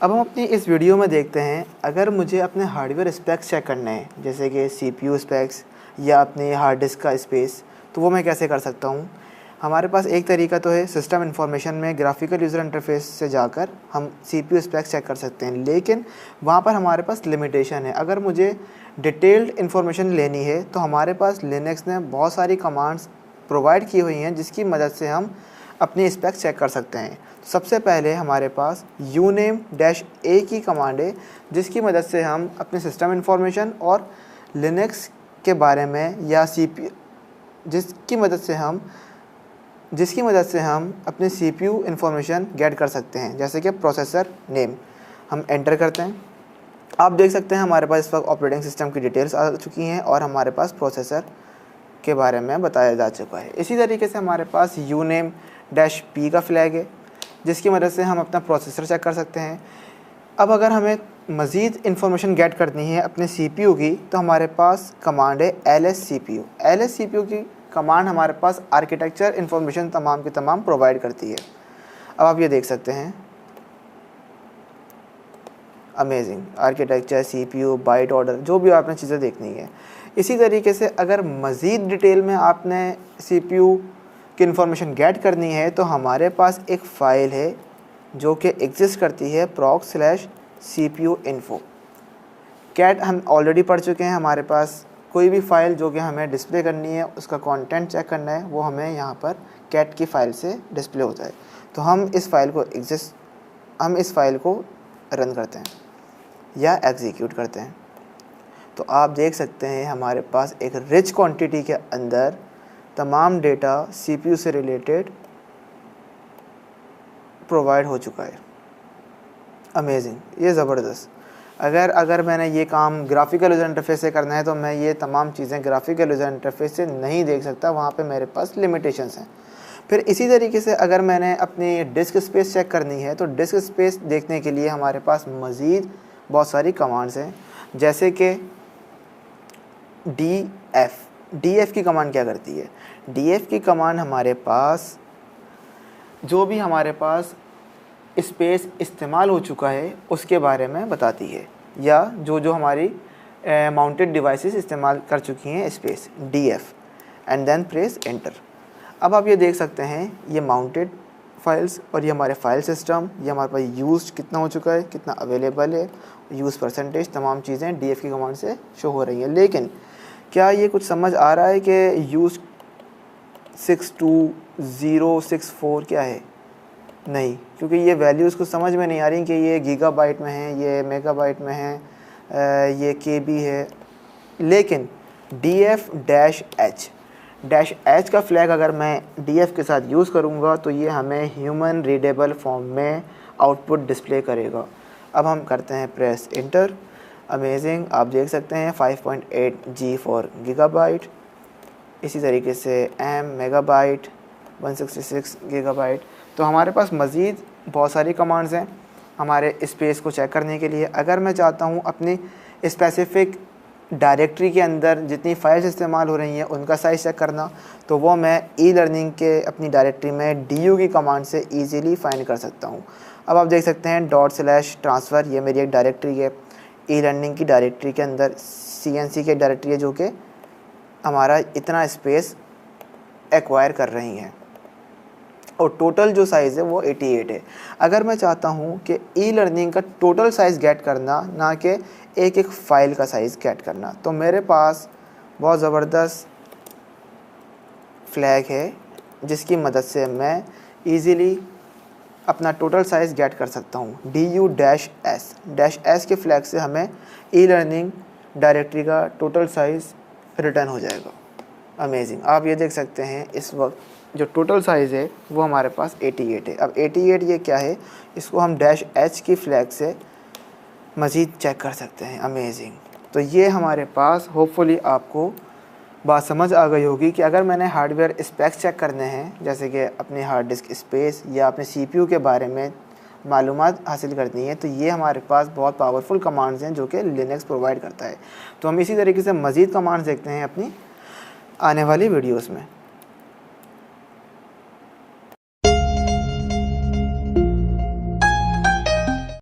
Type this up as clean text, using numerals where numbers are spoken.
अब हम अपनी इस वीडियो में देखते हैं, अगर मुझे अपने हार्डवेयर स्पेक्स चेक करने हैं जैसे कि CPU स्पेक्स या अपने हार्ड डिस्क का स्पेस, तो वो मैं कैसे कर सकता हूँ। हमारे पास एक तरीका तो है, सिस्टम इन्फॉर्मेशन में ग्राफिकल यूज़र इंटरफेस से जाकर हम CPU स्पेक्स चेक कर सकते हैं, लेकिन वहाँ पर हमारे पास लिमिटेशन है। अगर मुझे डिटेल्ड इन्फॉर्मेशन लेनी है तो हमारे पास लिनक्स ने बहुत सारी कमांड्स प्रोवाइड की हुई हैं जिसकी मदद से हम अपनी स्पेक्स चेक कर सकते हैं। सबसे पहले हमारे पास uname-a की कमांड है जिसकी मदद से हम अपने सिस्टम इन्फॉर्मेशन और लिनक्स के बारे में या CPU जिसकी मदद से हम अपने CPU इन्फॉर्मेशन गेट कर सकते हैं, जैसे कि प्रोसेसर नेम। हम एंटर करते हैं, आप देख सकते हैं हमारे पास इस वक्त ऑपरेटिंग सिस्टम की डिटेल्स आ चुकी हैं और हमारे पास प्रोसेसर के बारे में बताया जा चुका है। इसी तरीके से हमारे पास uname-p का फ्लैग है जिसकी मदद से हम अपना प्रोसेसर चेक कर सकते हैं। अब अगर हमें मज़ीद इन्फॉर्मेशन गेट करनी है अपने CPU की, तो हमारे पास कमांड है lscpu। lscpu की कमांड हमारे पास आर्किटेक्चर इन्फॉर्मेशन तमाम की तमाम प्रोवाइड करती है। अब आप ये देख सकते हैं, amazing architecture, CPU, byte order, जो भी आपने चीज़ें देखनी है। इसी तरीके से अगर मज़ीद डिटेल में आपने CPU की इन्फॉर्मेशन गेट करनी है तो हमारे पास एक फ़ाइल है जो कि एग्जिस्ट करती है proc/cpu info। कैट हम ऑलरेडी पढ़ चुके हैं। हमारे पास कोई भी फ़ाइल जो कि हमें डिस्प्ले करनी है, उसका कंटेंट चेक करना है, वो हमें यहाँ पर कैट की फ़ाइल से डिस्प्ले होता है। तो हम इस फ़ाइल को रन करते हैं या एग्जीक्यूट करते हैं, तो आप देख सकते हैं हमारे पास एक रिच क्वांटिटी के अंदर तमाम डेटा CPU से रिलेटेड प्रोवाइड हो चुका है। अमेजिंग, ये ज़बरदस्त। अगर मैंने ये काम ग्राफिकल यूज़र इंटरफेस से करना है तो मैं ये तमाम चीज़ें ग्राफिकल यूज़र इंटरफेस से नहीं देख सकता, वहाँ पे मेरे पास लिमिटेशंस हैं। फिर इसी तरीके से अगर मैंने अपनी डिस्क स्पेस चेक करनी है तो डिस्क स्पेस देखने के लिए हमारे पास मज़ीद बहुत सारी कमांड्स हैं, जैसे कि df की कमांड क्या करती है। df की कमांड हमारे पास जो भी हमारे पास स्पेस इस्तेमाल हो चुका है उसके बारे में बताती है, या जो हमारी माउंटेड डिवाइसेस इस्तेमाल कर चुकी हैं space, df and then press enter. अब आप ये देख सकते हैं, ये माउंटेड फाइल्स और ये हमारे फाइल सिस्टम, ये हमारे पास यूज़ कितना हो चुका है, कितना अवेलेबल है, यूज़ परसेंटेज, तमाम चीज़ें df की कमांड से शो हो रही हैं। लेकिन क्या ये कुछ समझ आ रहा है कि यूज़ 62064 क्या है? नहीं, क्योंकि ये वैल्यूज़ कुछ समझ में नहीं आ रही कि ये गीगाबाइट में है, ये मेगाबाइट में है, ये KB है। लेकिन df-h का फ्लैग अगर मैं df के साथ यूज़ करूँगा तो ये हमें ह्यूमन रीडेबल फॉर्म में आउटपुट डिस्प्ले करेगा। अब हम करते हैं प्रेस इंटर। अमेजिंग, आप देख सकते हैं 5.8 G फॉर गीगाबाइट, इसी तरीके से M मेगाबाइट, 166 गीगाबाइट। तो हमारे पास मज़ीद बहुत सारी कमांड्स हैं हमारे स्पेस को चेक करने के लिए। अगर मैं चाहता हूँ अपनी स्पेसिफ़िक डायरेक्टरी के अंदर जितनी फाइल्स इस्तेमाल हो रही हैं उनका साइज़ चेक करना, तो वो मैं ई-लर्निंग के अपनी डायरेक्टरी में du की कमांड से ईज़िली फाइंड कर सकता हूँ। अब आप देख सकते हैं ./ट्रांसफ़र, ये मेरी एक डायरेक्टरी है। ई-लर्निंग की डायरेक्टरी के अंदर CNC की डायरेक्टरी है जो कि हमारा इतना स्पेस एक्वायर कर रही हैं, और टोटल जो साइज़ है वो 88 है। अगर मैं चाहता हूँ कि ई-लर्निंग का टोटल साइज़ गेट करना, ना कि एक एक फ़ाइल का साइज़ गेट करना, तो मेरे पास बहुत ज़बरदस्त फ्लैग है जिसकी मदद से मैं ईज़िली अपना टोटल साइज़ गेट कर सकता हूँ। -s के फ्लैग से हमें ई-लर्निंग डायरेक्टरी का टोटल साइज़ रिटर्न हो जाएगा। अमेजिंग, आप ये देख सकते हैं इस वक्त जो टोटल साइज़ है वो हमारे पास 88 है। अब 88 ये क्या है, इसको हम -h की फ्लैग से मज़ीद चेक कर सकते हैं। अमेजिंग, तो ये हमारे पास होपफुली आपको बात समझ आ गई होगी कि अगर मैंने हार्डवेयर स्पेक्स चेक करने हैं, जैसे कि अपने हार्ड डिस्क स्पेस या अपने CPU के बारे में मालूमात हासिल करनी है, तो ये हमारे पास बहुत पावरफुल कमांड्स हैं जो कि लिनक्स प्रोवाइड करता है। तो हम इसी तरीके से मज़ीद कमांड्स देखते हैं अपनी आने वाली वीडियोस में।